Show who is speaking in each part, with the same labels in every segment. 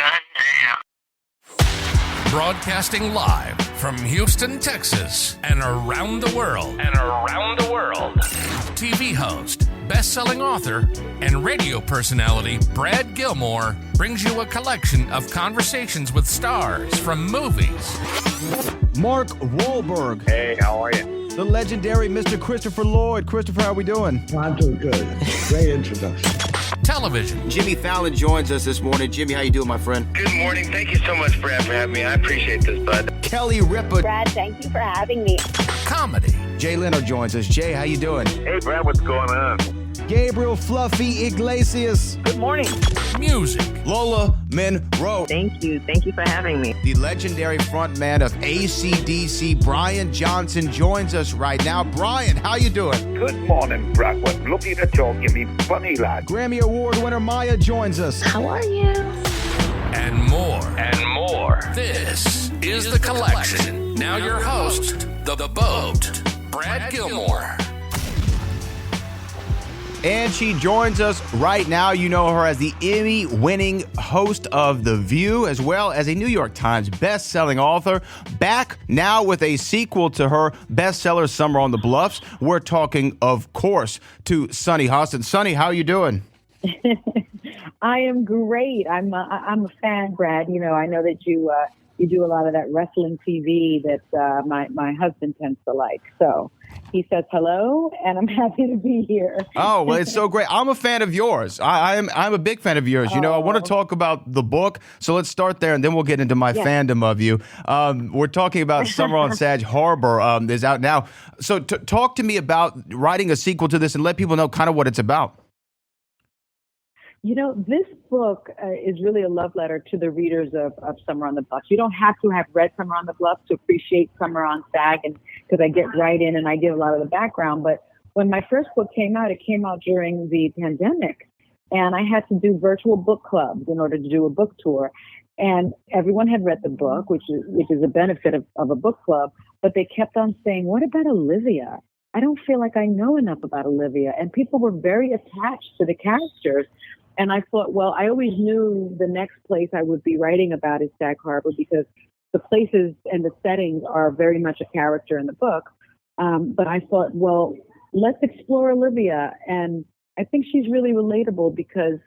Speaker 1: Goddamn.
Speaker 2: Broadcasting live from Houston, Texas, and around the world. TV host, best-selling author, and radio personality Brad Gilmore brings you a collection of conversations with stars from movies.
Speaker 3: Mark Wahlberg.
Speaker 4: Hey, how are you?
Speaker 3: The legendary Mr. Christopher Lloyd. Christopher, how we doing?
Speaker 5: I'm doing good. Great introduction.
Speaker 2: Television.
Speaker 6: Jimmy Fallon joins us this morning. Jimmy, how you doing, my friend?
Speaker 4: Good morning. Thank you so much, Brad, for having me. I appreciate this, bud.
Speaker 6: Kelly Ripa.
Speaker 7: Brad, thank you for having me.
Speaker 2: Comedy.
Speaker 3: Jay Leno joins us. Jay, how you doing?
Speaker 4: Hey, Brad, what's going on?
Speaker 3: Gabriel Fluffy Iglesias.
Speaker 7: Good morning.
Speaker 2: Music.
Speaker 3: Lola Monroe.
Speaker 7: Thank you. Thank you for having me.
Speaker 3: The legendary frontman of AC/DC, Brian Johnson, joins us right now. Brian, how you doing?
Speaker 4: Good morning, Brad. What looking at you, give me funny, lad.
Speaker 3: Grammy Award winner Maya joins us.
Speaker 7: How are you?
Speaker 2: And more. This is The Collection. Now your host, the Boat, Brad Gilmore.
Speaker 3: And she joins us right now. You know her as the Emmy-winning host of The View, as well as a New York Times best-selling author. Back now with a sequel to her bestseller, Summer on the Bluffs. We're talking, of course, to Sunny Hostin. Sunny, how you doing?
Speaker 8: I am great. I'm a fan, Brad. You know, I know that you do a lot of that wrestling TV that my husband tends to like. So he says hello, and I'm happy to be here.
Speaker 3: Oh, well, it's so great. I'm a fan of yours. I'm a big fan of yours. You know, I want to talk about the book, so let's start there, and then we'll get into my fandom of you. We're talking about Summer on Sag Harbor is out now. So talk to me about writing a sequel to this and let people know kind of what it's about.
Speaker 8: You know, this book is really a love letter to the readers of Summer on the Bluffs. You don't have to have read Summer on the Bluffs to appreciate Summer on Sag, and because I get right in and I give a lot of the background. But when my first book came out, it came out during the pandemic, and I had to do virtual book clubs in order to do a book tour. And everyone had read the book, which is a benefit of a book club, but they kept on saying, "What about Olivia? I don't feel like I know enough about Olivia." And people were very attached to the characters. And I thought, well, I always knew the next place I would be writing about is Sag Harbor because the places and the settings are very much a character in the book. But I thought, well, let's explore Olivia. And I think she's really relatable because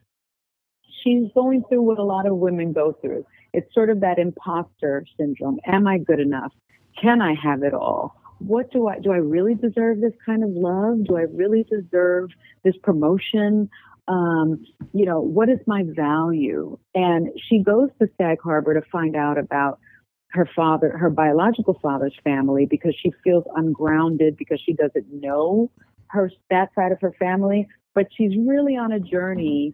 Speaker 8: she's going through what a lot of women go through. It's sort of that imposter syndrome. Am I good enough? Can I have it all? What do I really deserve this kind of love? Do I really deserve this promotion? You know, what is my value? And she goes to Sag Harbor to find out about her father, her biological father's family, because she feels ungrounded because she doesn't know that side of her family. But she's really on a journey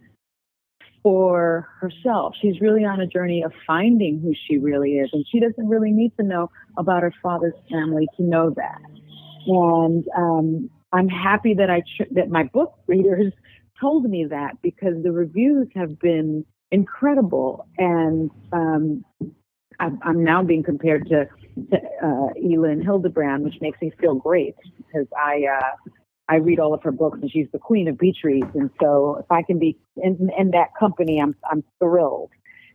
Speaker 8: for herself. She's really on a journey of finding who she really is. And she doesn't really need to know about her father's family to know that. And I'm happy that that my book readers told me that because the reviews have been incredible. And I'm now being compared to Elin Hildebrand, which makes me feel great because I read all of her books and she's the queen of beach reads. And so if I can be in that company, I'm thrilled.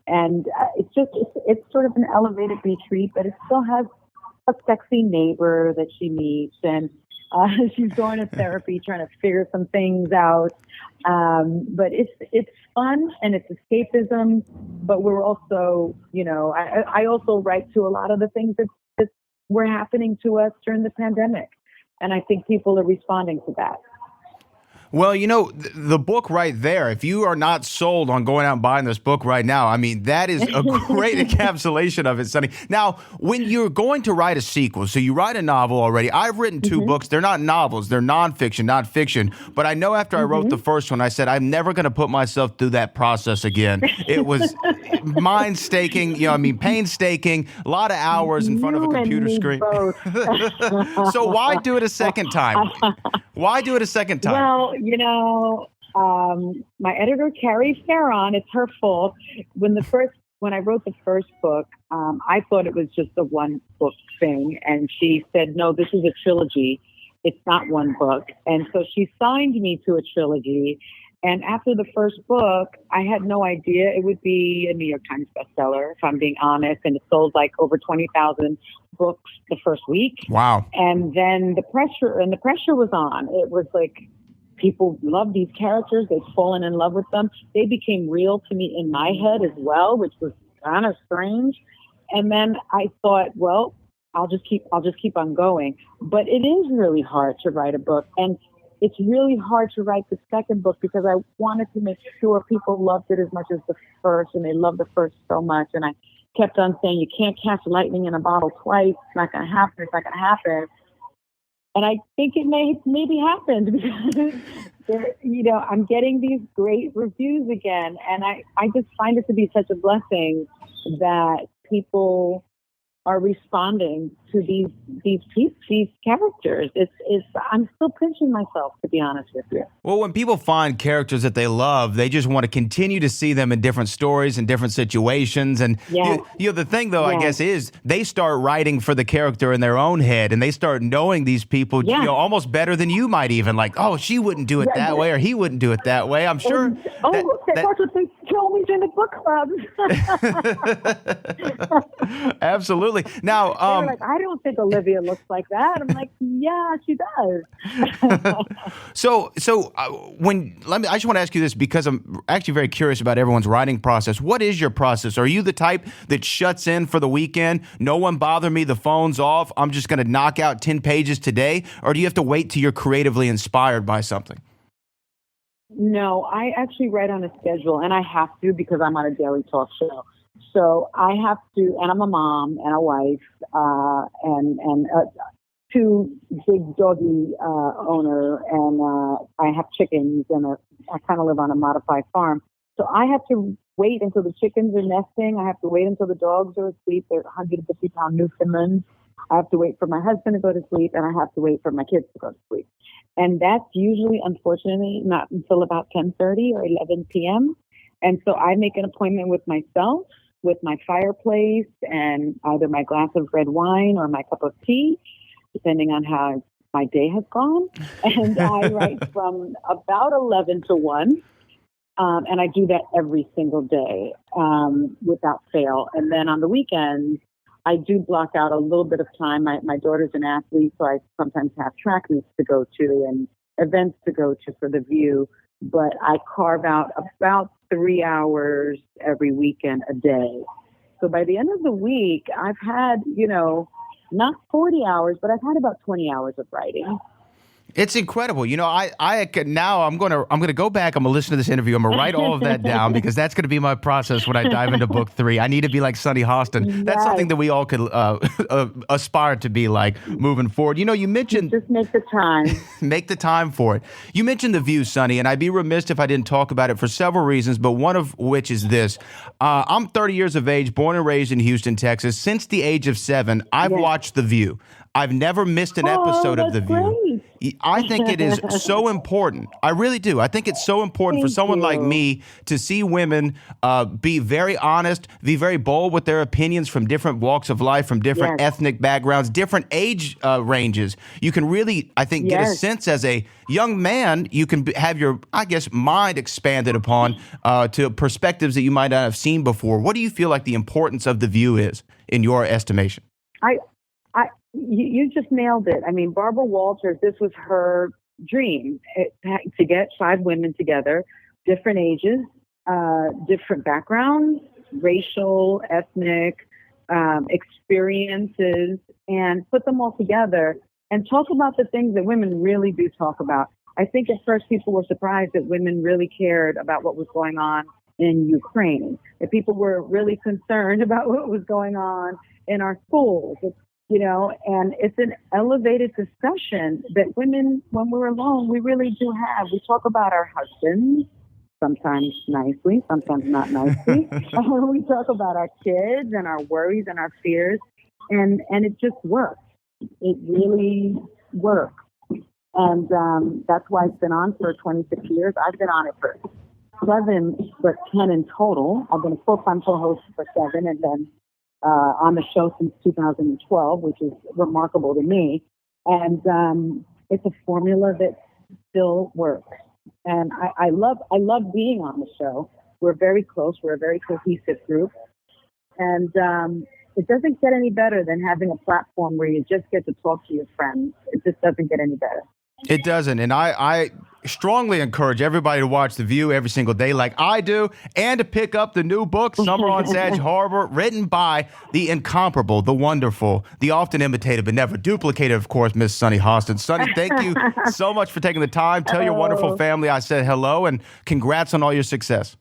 Speaker 8: And it's sort of an elevated beach read, but it still has a sexy neighbor that she meets, and she's going to therapy trying to figure some things out. But it's fun and it's escapism, but we're also, you know, I also write to a lot of the things that were happening to us during the pandemic. And I think people are responding to that.
Speaker 3: Well, you know, the book right there, if you are not sold on going out and buying this book right now, I mean, that is a great encapsulation of it, Sonny. Now, when you're going to write a sequel, so you write a novel already. I've written two books. They're not novels. They're nonfiction, not fiction. But I know after I wrote the first one, I said, I'm never going to put myself through that process again. It was painstaking, a lot of hours in front of a computer screen. So why do it a second time? Why do it a second time?
Speaker 8: Well, you know, my editor, Carrie Farron, it's her fault. When I wrote the first book, I thought it was just a one book thing. And she said, no, this is a trilogy. It's not one book. And so she signed me to a trilogy. And after the first book, I had no idea it would be a New York Times bestseller, if I'm being honest. And it sold like over 20,000 books the first week.
Speaker 3: Wow.
Speaker 8: And then the pressure was on. It was like people loved these characters. They'd fallen in love with them. They became real to me in my head as well, which was kind of strange. And then I thought, well, I'll just keep on going. But it is really hard to write a book. And it's really hard to write the second book because I wanted to make sure people loved it as much as the first, and they loved the first so much. And I kept on saying, you can't catch lightning in a bottle twice. It's not going to happen. It's not going to happen. And I think it maybe happened because, I'm getting these great reviews again. And I just find it to be such a blessing that people are responding to these characters. I'm still pinching myself, to be honest with you.
Speaker 3: Well, when people find characters that they love, they just want to continue to see them in different stories and different situations. And the thing, though, I guess, is they start writing for the character in their own head, and they start knowing these people, almost better than you might even. Like, oh, she wouldn't do it that way, or he wouldn't do it that way. I'm sure.
Speaker 8: That's what they told me in the book club.
Speaker 3: Absolutely. Now,
Speaker 8: they were like, I don't think Olivia looks like that. I'm like, yeah, she does.
Speaker 3: I just want to ask you this because I'm actually very curious about everyone's writing process. What is your process? Are you the type that shuts in for the weekend? No one bother me. The phone's off. I'm just going to knock out 10 pages today. Or do you have to wait till you're creatively inspired by something?
Speaker 8: No, I actually write on a schedule, and I have to because I'm on a daily talk show. So I have to, and I'm a mom and a wife, and two big doggy owner, and I have chickens, and I kind of live on a modified farm. So I have to wait until the chickens are nesting. I have to wait until the dogs are asleep. They're 150-pound Newfoundlands. I have to wait for my husband to go to sleep, and I have to wait for my kids to go to sleep. And that's usually, unfortunately, not until about 10:30 or 11 p.m. And so I make an appointment with myself, with my fireplace, and either my glass of red wine or my cup of tea, depending on how my day has gone. And I write from about 11 to 1. And I do that every single day without fail. And then on the weekends, I do block out a little bit of time. My daughter's an athlete, so I sometimes have track meets to go to and events to go to for the View. But I carve out about 3 hours every weekend a day. So by the end of the week, I've had, not 40 hours, but I've had about 20 hours of writing.
Speaker 3: It's incredible. I could now I'm gonna go back. I'm gonna listen to this interview. I'm gonna write all of that down because that's gonna be my process when I dive into book 3. I need to be like Sunny Hostin. Yes. That's something that we all could aspire to be like moving forward. You mentioned
Speaker 8: just make the time.
Speaker 3: Make the time for it. You mentioned the View, Sunny, and I'd be remiss if I didn't talk about it for several reasons, but one of which is this. I'm 30 years of age, born and raised in Houston, Texas. Since the age of 7, I've watched The View. I've never missed an episode of The View.
Speaker 8: Great.
Speaker 3: I think it is so important. I really do. I think it's so important for someone like me to see women be very honest, be very bold with their opinions from different walks of life, from different ethnic backgrounds, different age ranges. You can really, I think, get a sense as a young man, you can have your, mind expanded upon to perspectives that you might not have seen before. What do you feel like the importance of The View is in your estimation?
Speaker 8: You just nailed it. I mean, Barbara Walters, this was her dream, to get 5 women together, different ages, different backgrounds, racial, ethnic, experiences, and put them all together and talk about the things that women really do talk about. I think at first people were surprised that women really cared about what was going on in Ukraine, that people were really concerned about what was going on in our schools. And it's an elevated discussion that women, when we're alone, we really do have. We talk about our husbands, sometimes nicely, sometimes not nicely. We talk about our kids and our worries and our fears, and it just works. It really works. And that's why it's been on for 26 years. I've been on it for 7, but 10 in total. I've been a full-time co-host for 7, and then on the show since 2012, which is remarkable to me. And it's a formula that still works. And I love being on the show. We're very close. We're a very cohesive group. And it doesn't get any better than having a platform where you just get to talk to your friends. It just doesn't get any better.
Speaker 3: It doesn't. And I strongly encourage everybody to watch The View every single day like I do, and to pick up the new book, Summer on Sag Harbor, written by the incomparable, the wonderful, the often imitated but never duplicated, of course, Miss Sunny Hostin. Sunny, thank you so much for taking the time. Tell your wonderful family I said hello, and congrats on all your success.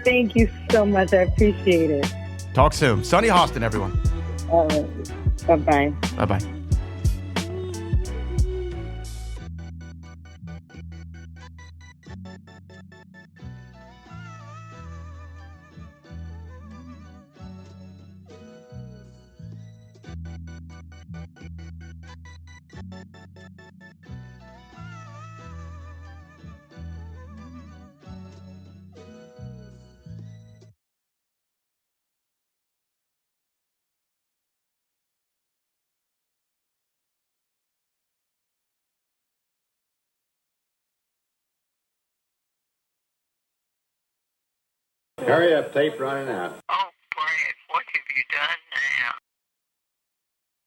Speaker 8: Thank you so much. I appreciate it.
Speaker 3: Talk soon. Sunny Hostin, everyone.
Speaker 8: All right. Bye-bye.
Speaker 3: Bye-bye.
Speaker 1: Hurry up, tape running out.